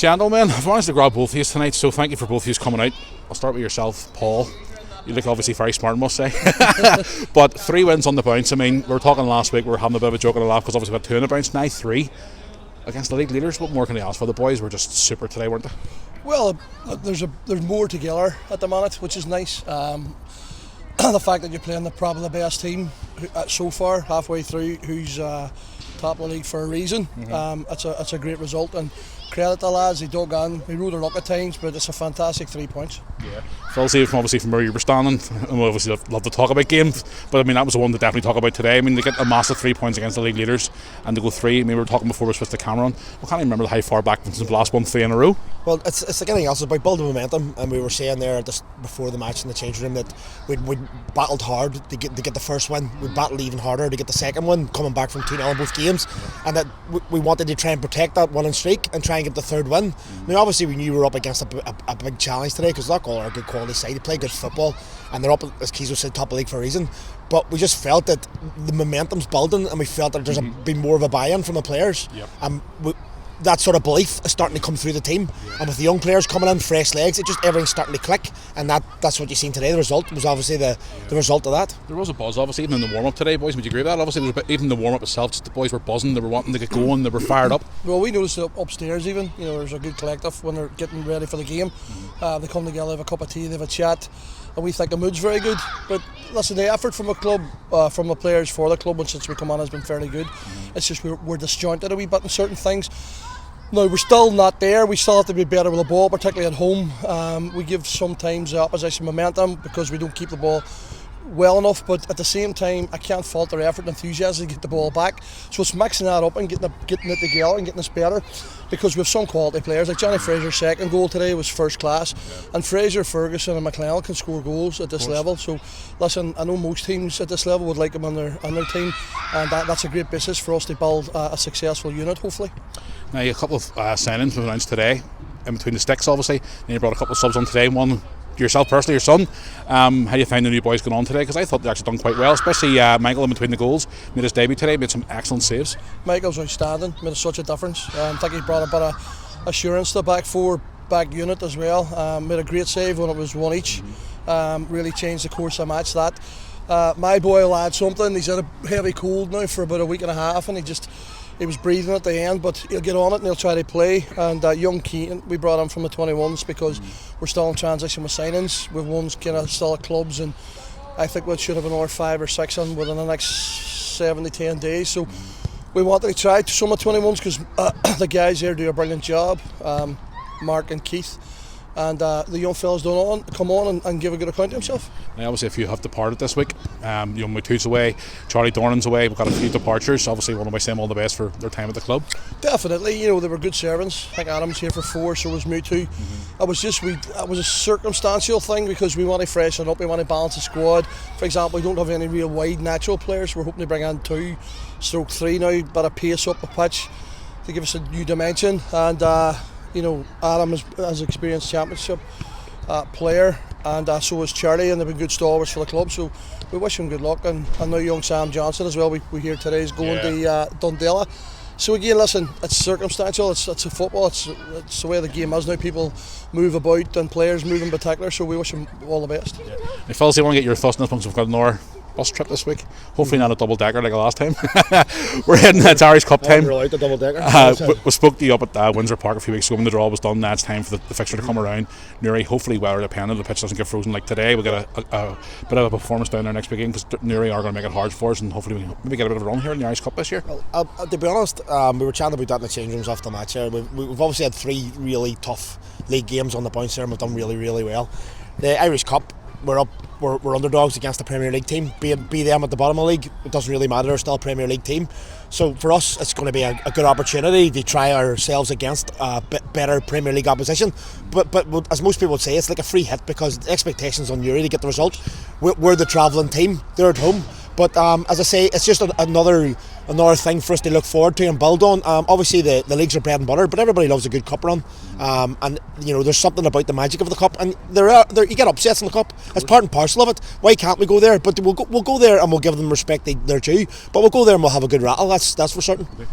Gentlemen, I've managed to grab both of you tonight, so thank you for both of you coming out. I'll start with yourself, Paul. You look obviously very smart, I must say. But 3 wins on the bounce. I mean, we were talking last week, we were having a bit of a joke and a laugh because obviously we had 2 on the bounce, now 3 against the league leaders. What more can they ask for? The boys were just super today, weren't they? Well, there's more together at the minute, which is nice. The fact that you're playing probably the best team so far, halfway through, who's top of the league for a reason. It's a great result, and credit the lads. They dug on, they rode their luck at times, but it's a fantastic 3 points. Yeah. Phil, obviously from where you were standing, and we obviously love to talk about games, but I mean that was the one to definitely talk about today. I mean, they get a massive 3 points against the league leaders, and to go 3. I mean, we were talking before we switched the camera on. I can't even remember how far back since the last one 3 in a row. Well, it's like anything else. It's about building momentum, and we were saying there just before the match in the change room that we'd battled hard to get the first win. We battled even harder to get the second one, coming back from 2-0 in both games, and that we wanted to try and protect that winning streak and try and get the third win. I mean, obviously we knew we were up against a big challenge today because Loughgall are a good quality side. They play good football, and they're up, as Kee said, top of the league for a reason. But we just felt that the momentum's building, and we felt that there's been more of a buy-in from the players. That sort of belief is starting to come through the team, and with the young players coming in, fresh legs, it just everything's starting to click, and that's what you've seen today. The result was obviously the result of that. There was a buzz, obviously, even in the warm-up today, boys. Would you agree with that? Obviously, there was even the warm-up itself, just the boys were buzzing, they were wanting to get going, they were fired up. Well, we noticed it upstairs even. You know, there's a good collective when they're getting ready for the game. They come together, have a cup of tea, they have a chat, and we think the mood's very good. But listen, the effort from a club, from the players for the club, since we come on, has been fairly good. It's just we're disjointed a wee bit in certain things. No, we're still not there. We still have to be better with the ball, particularly at home. We give sometimes the opposition momentum because we don't keep the ball well enough, but at the same time I can't fault their effort and enthusiasm to get the ball back. So it's mixing that up and getting it together and getting us better, because we have some quality players. Like Johnny Fraser's second goal today was first class, and Fraser, Ferguson and McLeod can score goals at this level. So listen, I know most teams at this level would like them on their team, and that's a great basis for us to build a successful unit, hopefully. Now, a couple of signings were announced today, in between the sticks obviously, and you brought a couple of subs on today. One yourself personally, your son. How do you find the new boys going on today? Because I thought they actually done quite well, especially Michael in between the goals. Made his debut today, made some excellent saves. Michael's outstanding, made such a difference. I think he brought a bit of assurance to the back unit as well. Made a great save when it was 1 each. Really changed the course of the match. My boy will add something. He's had a heavy cold now for about a week and a half, and he was breathing at the end, but he'll get on it and he'll try to play. And young Keaton, we brought him from the 21s because we're still in transition with signings. We've one's kind of still at clubs, and I think we should have another 5 or 6 in within the next 7 to 10 days. So we wanted to try some of the 21s because the guys here do a brilliant job, Mark and Keith. And the young fellas come on and give a good account of himself. Now, obviously, a few have departed this week. Matu's away, Charlie Dornan's away. We've got a few departures. Obviously, want to wish them all the best for their time at the club. Definitely, they were good servants. I think Adam's here for 4, so was Mutu. It was a circumstantial thing because we want to freshen up. We want to balance the squad. For example, we don't have any real wide natural players. We're hoping to bring on 2/3 now, but a pace up the pitch to give us a new dimension. And Adam has experienced championship player, and so is Charlie, and they've been good stalwarts for the club. So we wish him good luck, and I know young Sam Johnson as well. We hear today is going to Dundela. So again, listen, it's circumstantial. It's a football. It's the way the game is now. People move about, and players move in particular. So we wish them all the best. Yeah. Hey, fellas, I want to get your thoughts on this once we've got another bus trip this week. Hopefully not a double decker like the last time. We're heading to Irish Cup time. We're out the double decker. We spoke to you up at Windsor Park a few weeks ago when the draw was done. Now it's time for the fixture to come around. Newry, hopefully weather dependent, the pitch doesn't get frozen like today. We'll get a bit of a performance down there next week because Newry are going to make it hard for us, and hopefully we maybe get a bit of a run here in the Irish Cup this year. Well, to be honest, we were chatting about that in the change rooms after the match here. We've obviously had 3 really tough league games on the bounce here, and we've done really, really well. The Irish Cup, we're underdogs against the Premier League team. Be them at the bottom of the league, it doesn't really matter. They're still a Premier League team. So for us, it's going to be a good opportunity to try ourselves against a bit better Premier League opposition. But as most people would say, it's like a free hit because the expectations on Newry to get the result. We're the travelling team. They're at home. But as I say, it's just another thing for us to look forward to and build on. Obviously, the leagues are bread and butter, but everybody loves a good cup run. And there's something about the magic of the cup. And you get upsets in the cup. It's part and parcel of it. Why can't we go there? But we'll go there and we'll give them respect they're due. But we'll go there and we'll have a good rattle. That's for certain.